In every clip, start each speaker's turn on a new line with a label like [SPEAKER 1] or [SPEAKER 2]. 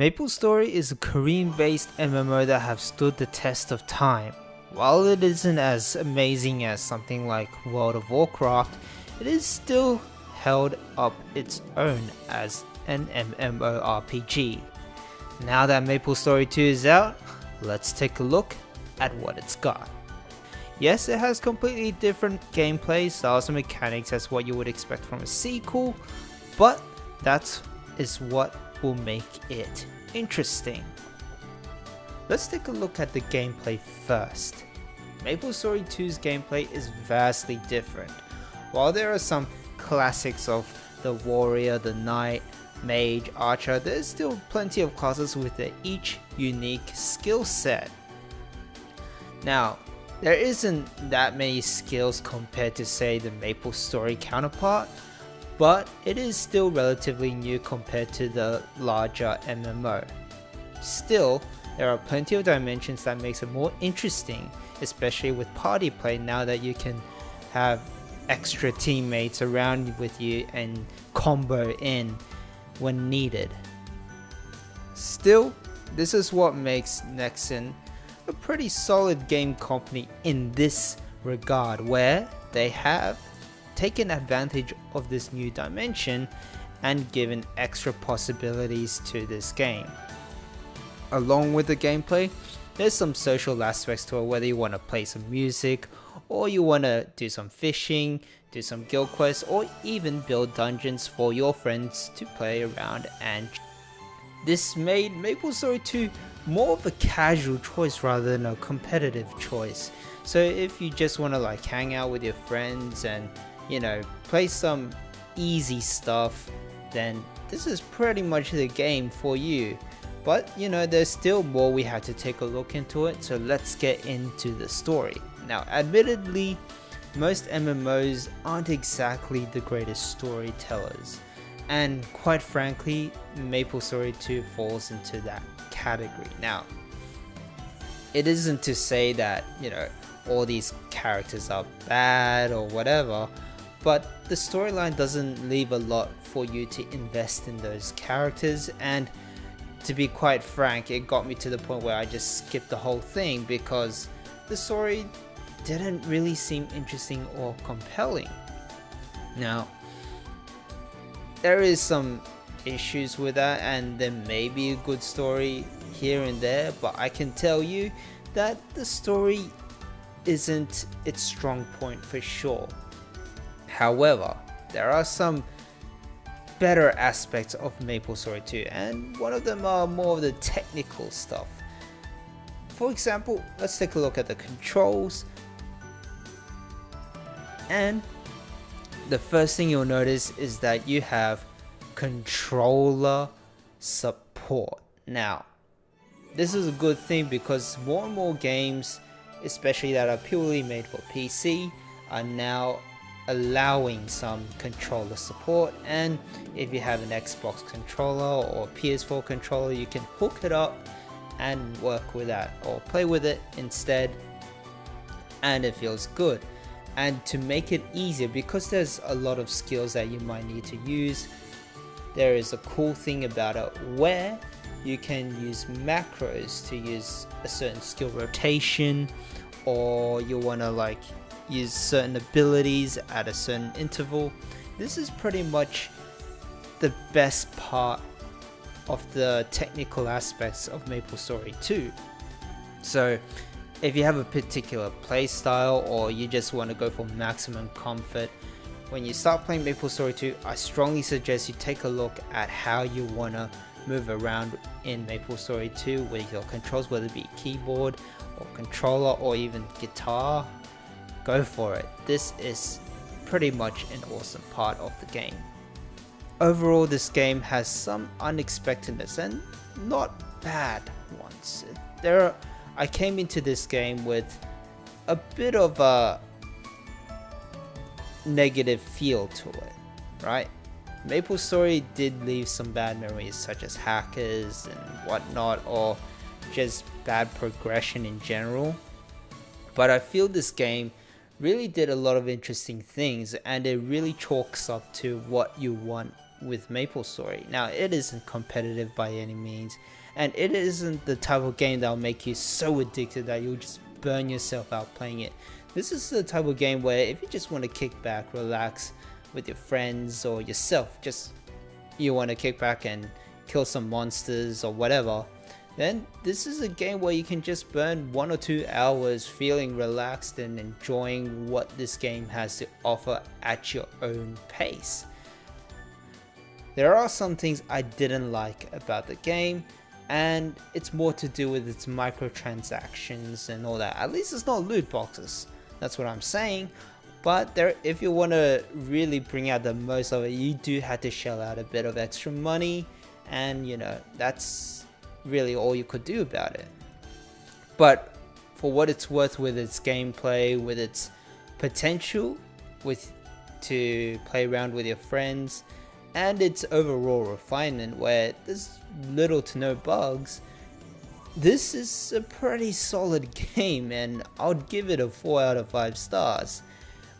[SPEAKER 1] Maplestory is a Korean-based MMO that have stood the test of time. While it isn't as amazing as something like World of Warcraft, it is still held up its own as an MMORPG. Now that Maplestory 2 is out, let's take a look at what it's got. Yes, it has completely different gameplay styles and mechanics as what you would expect from a sequel, but that is what will make it interesting. Let's take a look at the gameplay first. Maplestory 2's gameplay is vastly different. While there are some classics of the warrior, the knight, mage, archer, there's still plenty of classes with their each unique skill set. Now, there isn't that many skills compared to say the Maplestory counterpart, but it is still relatively new compared to the larger MMO. Still, there are plenty of dimensions that makes it more interesting, especially with party play now that you can have extra teammates around with you and combo in when needed. Still, this is what makes Nexon a pretty solid game company in this regard, where they have taken advantage of this new dimension and given extra possibilities to this game. Along with the gameplay, there's some social aspects to it, whether you want to play some music, or you want to do some fishing, do some guild quests, or even build dungeons for your friends to play around. And this made Maplestory 2 more of a casual choice rather than a competitive choice. So if you just want to like hang out with your friends and play some easy stuff, then this is pretty much the game for you. But there's still more we had to take a look into it, so let's get into the story. Now, admittedly, most MMOs aren't exactly the greatest storytellers, and quite frankly, Maplestory 2 falls into that category. Now, it isn't to say that all these characters are bad or whatever, but the storyline doesn't leave a lot for you to invest in those characters, and to be quite frank, it got me to the point where I just skipped the whole thing because the story didn't really seem interesting or compelling. Now, there is some issues with that, and there may be a good story here and there, but I can tell you that the story isn't its strong point for sure. However, there are some better aspects of Maplestory 2, and one of them are more of the technical stuff. For example, let's take a look at the controls, and the first thing you'll notice is that you have controller support. Now, this is a good thing because more and more games, especially that are purely made for PC, are now allowing some controller support, and if you have an Xbox controller or PS4 controller, you can hook it up and work with that or play with it instead, and it feels good. And to make it easier, because there's a lot of skills that you might need to use, there is a cool thing about it where you can use macros to use a certain skill rotation, or you want to use certain abilities at a certain interval. This is pretty much the best part of the technical aspects of Maplestory 2. So if you have a particular playstyle or you just want to go for maximum comfort, when you start playing Maplestory 2, I strongly suggest you take a look at how you want to move around in Maplestory 2 with your controls, whether it be keyboard or controller or even guitar. Go for it. This is pretty much an awesome part of the game. Overall, this game has some unexpectedness and not bad ones. I came into this game with a bit of a negative feel to it, right? Maplestory did leave some bad memories such as hackers and whatnot, or just bad progression in general. But I feel this game really did a lot of interesting things, and it really chalks up to what you want with Maplestory. Now, it isn't competitive by any means, and it isn't the type of game that'll make you so addicted that you'll just burn yourself out playing it. This is the type of game where if you just want to kick back, relax with your friends or yourself, just you want to kick back and kill some monsters or whatever, then this is a game where you can just burn 1 or 2 hours feeling relaxed and enjoying what this game has to offer at your own pace. There are some things I didn't like about the game, and it's more to do with its microtransactions and all that. At least it's not loot boxes, that's what I'm saying. But if you want to really bring out the most of it, you do have to shell out a bit of extra money, and you know, that's really all you could do about it. But for what it's worth, with its gameplay, with its potential to play around with your friends, and its overall refinement where there's little to no bugs, this is a pretty solid game, and I'd give it a 4 out of 5 stars.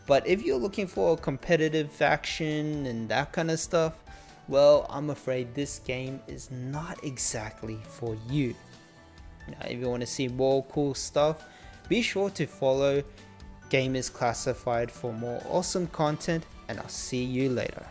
[SPEAKER 1] But if you're looking for a competitive faction and that kind of stuff, well, I'm afraid this game is not exactly for you. Now, if you want to see more cool stuff, be sure to follow Gamers Classified for more awesome content, and I'll see you later.